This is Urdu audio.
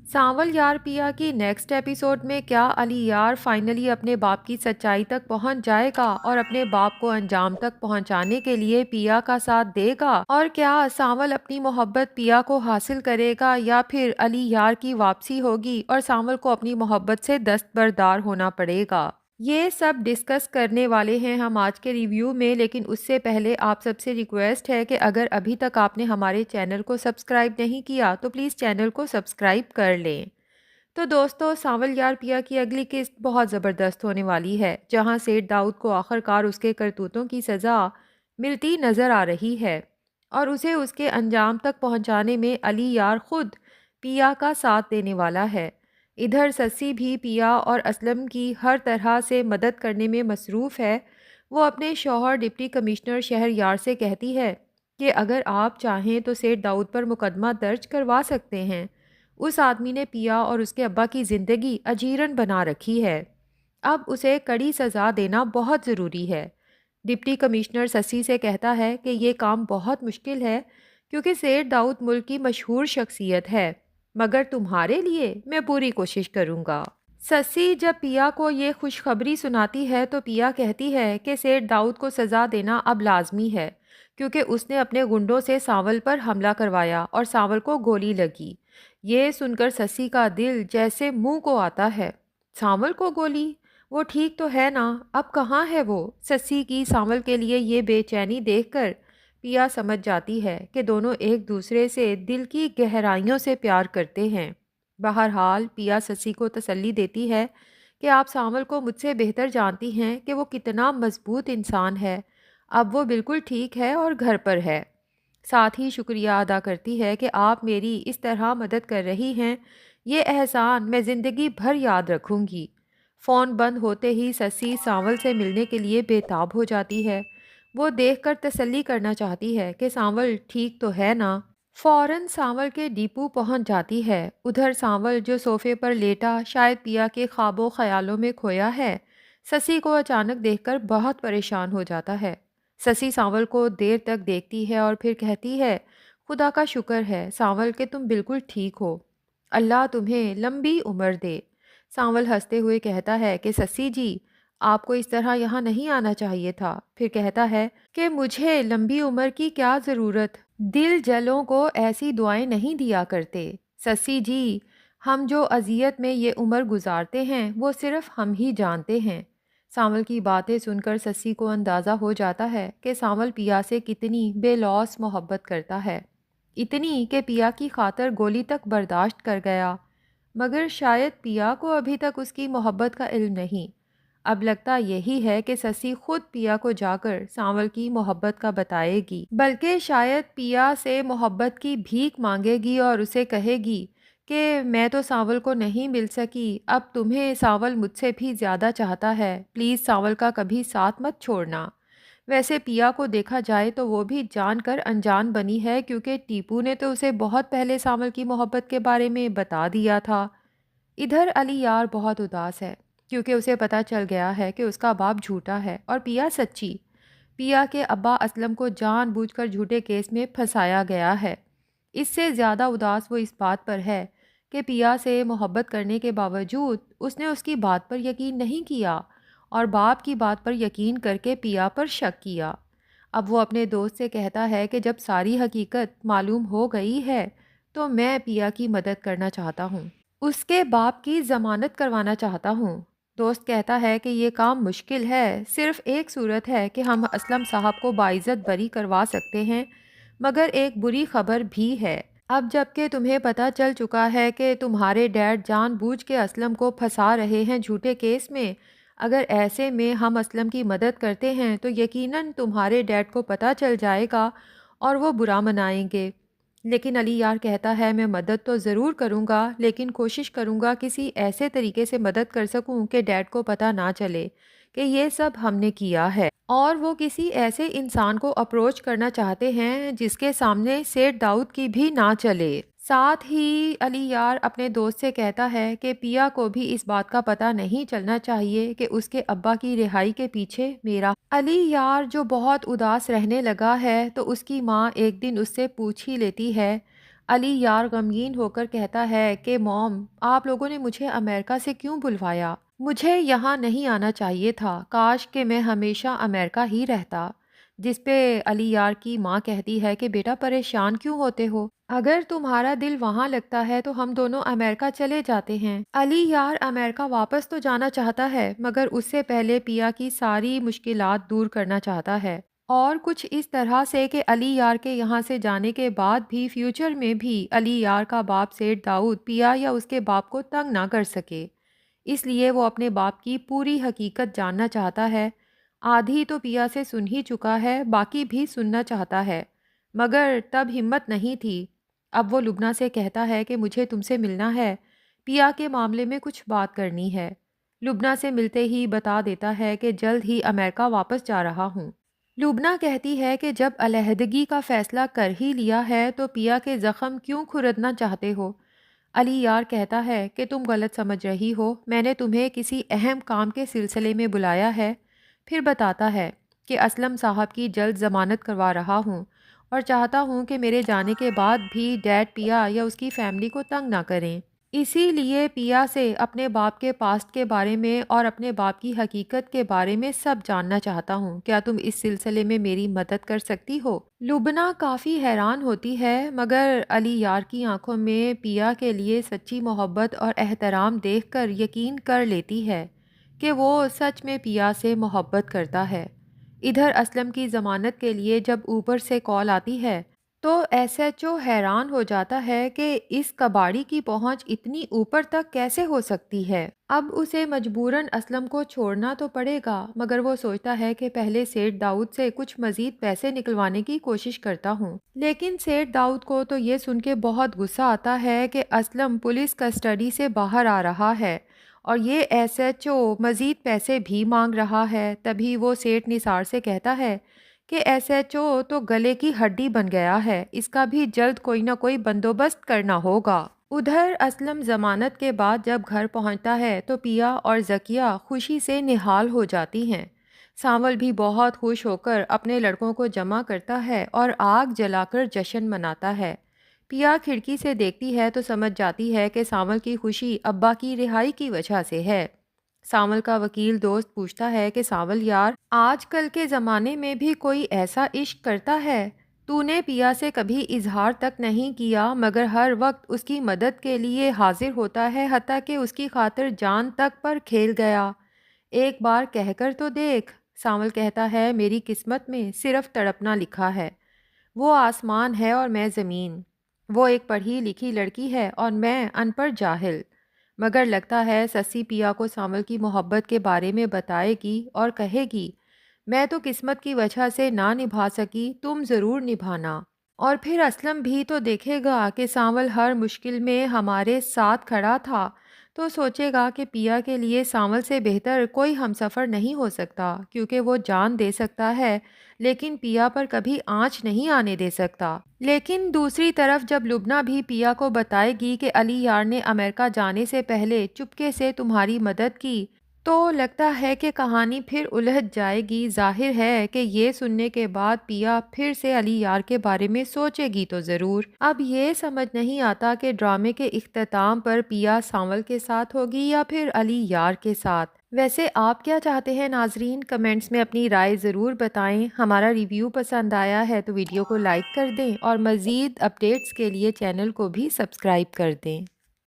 سانول یار پیا کی نیکسٹ ایپیسوڈ میں کیا علی یار فائنلی اپنے باپ کی سچائی تک پہنچ جائے گا اور اپنے باپ کو انجام تک پہنچانے کے لیے پیا کا ساتھ دے گا؟ اور کیا سانول اپنی محبت پیا کو حاصل کرے گا یا پھر علی یار کی واپسی ہوگی اور سانول کو اپنی محبت سے دستبردار ہونا پڑے گا؟ یہ سب ڈسکس کرنے والے ہیں ہم آج کے ریویو میں، لیکن اس سے پہلے آپ سب سے ریکویسٹ ہے کہ اگر ابھی تک آپ نے ہمارے چینل کو سبسکرائب نہیں کیا تو پلیز چینل کو سبسکرائب کر لیں۔ تو دوستو، سانول یار پیا کی اگلی قسط بہت زبردست ہونے والی ہے، جہاں سیٹھ داؤد کو آخرکار اس کے کرتوتوں کی سزا ملتی نظر آ رہی ہے اور اسے اس کے انجام تک پہنچانے میں علی یار خود پیا کا ساتھ دینے والا ہے۔ ادھر سسی بھی پیا اور اسلم کی ہر طرح سے مدد کرنے میں مصروف ہے۔ وہ اپنے شوہر ڈپٹی کمشنر شہر یار سے کہتی ہے کہ اگر آپ چاہیں تو سیٹھ داؤد پر مقدمہ درج کروا سکتے ہیں۔ اس آدمی نے پیا اور اس کے ابا کی زندگی اجیرن بنا رکھی ہے، اب اسے کڑی سزا دینا بہت ضروری ہے۔ ڈپٹی کمشنر سسی سے کہتا ہے کہ یہ کام بہت مشکل ہے کیونکہ سیٹھ داؤد ملک کی مشہور شخصیت ہے، مگر تمہارے لیے میں پوری کوشش کروں گا۔ سسی جب پیا کو یہ خوشخبری سناتی ہے تو پیا کہتی ہے کہ سیٹھ داؤد کو سزا دینا اب لازمی ہے کیونکہ اس نے اپنے گنڈوں سے سانول پر حملہ کروایا اور سانول کو گولی لگی۔ یہ سن کر سسی کا دل جیسے منہ کو آتا ہے۔ سانول کو گولی؟ وہ ٹھیک تو ہے نا، اب کہاں ہے وہ؟ سسی کی سانول کے لیے یہ بے چینی دیکھ کر پیا سمجھ جاتی ہے کہ دونوں ایک دوسرے سے دل کی گہرائیوں سے پیار کرتے ہیں۔ بہرحال پیا سسی کو تسلی دیتی ہے کہ آپ سانول کو مجھ سے بہتر جانتی ہیں کہ وہ کتنا مضبوط انسان ہے، اب وہ بالکل ٹھیک ہے اور گھر پر ہے۔ ساتھ ہی شکریہ ادا کرتی ہے کہ آپ میری اس طرح مدد کر رہی ہیں، یہ احسان میں زندگی بھر یاد رکھوں گی۔ فون بند ہوتے ہی سسی سانول سے ملنے کے لیے بے تاب ہو جاتی ہے۔ وہ دیکھ کر تسلی کرنا چاہتی ہے کہ سانول ٹھیک تو ہے نا۔ فوراً سانول کے ڈیپو پہنچ جاتی ہے۔ ادھر سانول جو صوفے پر لیٹا شاید پیا کے خواب و خیالوں میں کھویا ہے، سسی کو اچانک دیکھ کر بہت پریشان ہو جاتا ہے۔ سسی سانول کو دیر تک دیکھتی ہے اور پھر کہتی ہے، خدا کا شکر ہے سانول کہ تم بالکل ٹھیک ہو، اللہ تمہیں لمبی عمر دے۔ سانول ہنستے ہوئے کہتا ہے کہ سسی جی، آپ کو اس طرح یہاں نہیں آنا چاہیے تھا۔ پھر کہتا ہے کہ مجھے لمبی عمر کی کیا ضرورت، دل جلوں کو ایسی دعائیں نہیں دیا کرتے۔ سسی جی، ہم جو اذیت میں یہ عمر گزارتے ہیں وہ صرف ہم ہی جانتے ہیں۔ سانول کی باتیں سن کر سسی کو اندازہ ہو جاتا ہے کہ سانول پیا سے کتنی بے لوث محبت کرتا ہے، اتنی کہ پیا کی خاطر گولی تک برداشت کر گیا، مگر شاید پیا کو ابھی تک اس کی محبت کا علم نہیں۔ اب لگتا یہی ہے کہ سسی خود پیا کو جا کر سانول کی محبت کا بتائے گی، بلکہ شاید پیا سے محبت کی بھیک مانگے گی اور اسے کہے گی کہ میں تو سانول کو نہیں مل سکی، اب تمہیں سانول مجھ سے بھی زیادہ چاہتا ہے، پلیز سانول کا کبھی ساتھ مت چھوڑنا۔ ویسے پیا کو دیکھا جائے تو وہ بھی جان کر انجان بنی ہے کیونکہ ٹیپو نے تو اسے بہت پہلے سانول کی محبت کے بارے میں بتا دیا تھا۔ ادھر علی یار بہت اداس ہے کیونکہ اسے پتہ چل گیا ہے کہ اس کا باپ جھوٹا ہے اور پیا سچی۔ پیا کے ابا اسلم کو جان بوجھ کر جھوٹے کیس میں پھنسایا گیا ہے۔ اس سے زیادہ اداس وہ اس بات پر ہے کہ پیا سے محبت کرنے کے باوجود اس نے اس کی بات پر یقین نہیں کیا اور باپ کی بات پر یقین کر کے پیا پر شک کیا۔ اب وہ اپنے دوست سے کہتا ہے کہ جب ساری حقیقت معلوم ہو گئی ہے تو میں پیا کی مدد کرنا چاہتا ہوں، اس کے باپ کی ضمانت کروانا چاہتا ہوں۔ دوست کہتا ہے کہ یہ کام مشکل ہے، صرف ایک صورت ہے کہ ہم اسلم صاحب کو باعزت بری کروا سکتے ہیں، مگر ایک بری خبر بھی ہے۔ اب جب کہ تمہیں پتہ چل چکا ہے کہ تمہارے ڈیڈ جان بوجھ کے اسلم کو پھنسا رہے ہیں جھوٹے کیس میں، اگر ایسے میں ہم اسلم کی مدد کرتے ہیں تو یقیناً تمہارے ڈیڈ کو پتہ چل جائے گا اور وہ برا منائیں گے۔ لیکن علی یار کہتا ہے میں مدد تو ضرور کروں گا، لیکن کوشش کروں گا کسی ایسے طریقے سے مدد کر سکوں کہ ڈیڈ کو پتہ نہ چلے کہ یہ سب ہم نے کیا ہے، اور وہ کسی ایسے انسان کو اپروچ کرنا چاہتے ہیں جس کے سامنے سیٹھ داؤد کی بھی نہ چلے۔ ساتھ ہی علی یار اپنے دوست سے کہتا ہے کہ پیا کو بھی اس بات کا پتہ نہیں چلنا چاہیے کہ اس کے ابا کی رہائی کے پیچھے میرا۔ علی یار جو بہت اداس رہنے لگا ہے تو اس کی ماں ایک دن اس سے پوچھ ہی لیتی ہے، علی یار غمگین ہو کر کہتا ہے کہ موم، آپ لوگوں نے مجھے امریکہ سے کیوں بلوایا؟ مجھے یہاں نہیں آنا چاہیے تھا، کاش کہ میں ہمیشہ امریکہ ہی رہتا۔ جس پہ علی یار کی ماں کہتی ہے کہ بیٹا پریشان کیوں ہوتے ہو؟ اگر تمہارا دل وہاں لگتا ہے تو ہم دونوں امریکہ چلے جاتے ہیں۔ علی یار امریکہ واپس تو جانا چاہتا ہے مگر اس سے پہلے پیا کی ساری مشکلات دور کرنا چاہتا ہے، اور کچھ اس طرح سے کہ علی یار کے یہاں سے جانے کے بعد بھی فیوچر میں بھی علی یار کا باپ سیٹھ داؤد پیا یا اس کے باپ کو تنگ نہ کر سکے۔ اس لیے وہ اپنے باپ کی پوری حقیقت جاننا چاہتا ہے۔ آدھی تو پیا سے سن ہی چکا ہے، باقی بھی سننا چاہتا ہے، مگر تب ہمت نہیں تھی۔ اب وہ لبنہ سے کہتا ہے کہ مجھے تم سے ملنا ہے، پیا کے معاملے میں کچھ بات کرنی ہے۔ لبنہ سے ملتے ہی بتا دیتا ہے کہ جلد ہی امریکہ واپس جا رہا ہوں۔ لبنہ کہتی ہے کہ جب علیحدگی کا فیصلہ کر ہی لیا ہے تو پیا کے زخم کیوں کھردنا چاہتے ہو؟ علی یار کہتا ہے کہ تم غلط سمجھ رہی ہو، میں نے تمہیں کسی اہم کام کے سلسلے میں بلایا ہے۔ پھر بتاتا ہے کہ اسلم صاحب کی جلد ضمانت کروا رہا ہوں اور چاہتا ہوں کہ میرے جانے کے بعد بھی ڈیڈ پیا یا اس کی فیملی کو تنگ نہ کریں۔ اسی لیے پیا سے اپنے باپ کے پاسٹ کے بارے میں اور اپنے باپ کی حقیقت کے بارے میں سب جاننا چاہتا ہوں۔ کیا تم اس سلسلے میں میری مدد کر سکتی ہو؟ لبنہ کافی حیران ہوتی ہے مگر علی یار کی آنکھوں میں پیا کے لیے سچی محبت اور احترام دیکھ کر یقین کر لیتی ہے کہ وہ سچ میں پیا سے محبت کرتا ہے۔ ادھر اسلم کی ضمانت کے لیے جب اوپر سے کال آتی ہے تو ایس ایچ او حیران ہو جاتا ہے کہ اس کباڑی کی پہنچ اتنی اوپر تک کیسے ہو سکتی ہے۔ اب اسے مجبوراً اسلم کو چھوڑنا تو پڑے گا مگر وہ سوچتا ہے کہ پہلے سیٹھ داؤد سے کچھ مزید پیسے نکلوانے کی کوشش کرتا ہوں۔ لیکن سیٹھ داؤد کو تو یہ سن کے بہت غصہ آتا ہے کہ اسلم پولیس کسٹڈی سے باہر آ رہا ہے اور یہ ایس ایچ او مزید پیسے بھی مانگ رہا ہے۔ تبھی وہ سیٹھ نثار سے کہتا ہے کہ ایس ایچ او تو گلے کی ہڈی بن گیا ہے، اس کا بھی جلد کوئی نہ کوئی بندوبست کرنا ہوگا۔ ادھر اسلم ضمانت کے بعد جب گھر پہنچتا ہے تو پیا اور ذکیہ خوشی سے نہال ہو جاتی ہیں۔ سانول بھی بہت خوش ہو کر اپنے لڑکوں کو جمع کرتا ہے اور آگ جلا کر جشن مناتا ہے۔ پیا کھڑکی سے دیکھتی ہے تو سمجھ جاتی ہے کہ سانول کی خوشی ابا کی رہائی کی وجہ سے ہے۔ سانول کا وکیل دوست پوچھتا ہے کہ سانول یار، آج کل کے زمانے میں بھی کوئی ایسا عشق کرتا ہے؟ تو نے پیا سے کبھی اظہار تک نہیں کیا مگر ہر وقت اس کی مدد کے لیے حاضر ہوتا ہے، حتیٰ کہ اس کی خاطر جان تک پر کھیل گیا۔ ایک بار کہہ کر تو دیکھ۔ سانول کہتا ہے میری قسمت میں صرف تڑپنا لکھا ہے، وہ آسمان ہے اور میں زمین، وہ ایک پڑھی لکھی لڑکی ہے اور میں ان پڑھ جاہل۔ مگر لگتا ہے سسی پیا کو سانول کی محبت کے بارے میں بتائے گی اور کہے گی میں تو قسمت کی وجہ سے نہ نبھا سکی، تم ضرور نبھانا۔ اور پھر اسلم بھی تو دیکھے گا کہ سانول ہر مشکل میں ہمارے ساتھ کھڑا تھا تو سوچے گا کہ پیا کے لیے سانول سے بہتر کوئی ہمسفر نہیں ہو سکتا، کیونکہ وہ جان دے سکتا ہے لیکن پیا پر کبھی آنچ نہیں آنے دے سکتا۔ لیکن دوسری طرف جب لبنہ بھی پیا کو بتائے گی کہ علی یار نے امریکہ جانے سے پہلے چپکے سے تمہاری مدد کی تو لگتا ہے کہ کہانی پھر الجھ جائے گی۔ ظاہر ہے کہ یہ سننے کے بعد پیا پھر سے علی یار کے بارے میں سوچے گی تو ضرور۔ اب یہ سمجھ نہیں آتا کہ ڈرامے کے اختتام پر پیا سانول کے ساتھ ہوگی یا پھر علی یار کے ساتھ۔ ویسے آپ کیا چاہتے ہیں ناظرین؟ کمنٹس میں اپنی رائے ضرور بتائیں۔ ہمارا ریویو پسند آیا ہے تو ویڈیو کو لائک کر دیں اور مزید اپڈیٹس کے لیے چینل کو بھی سبسکرائب کر دیں۔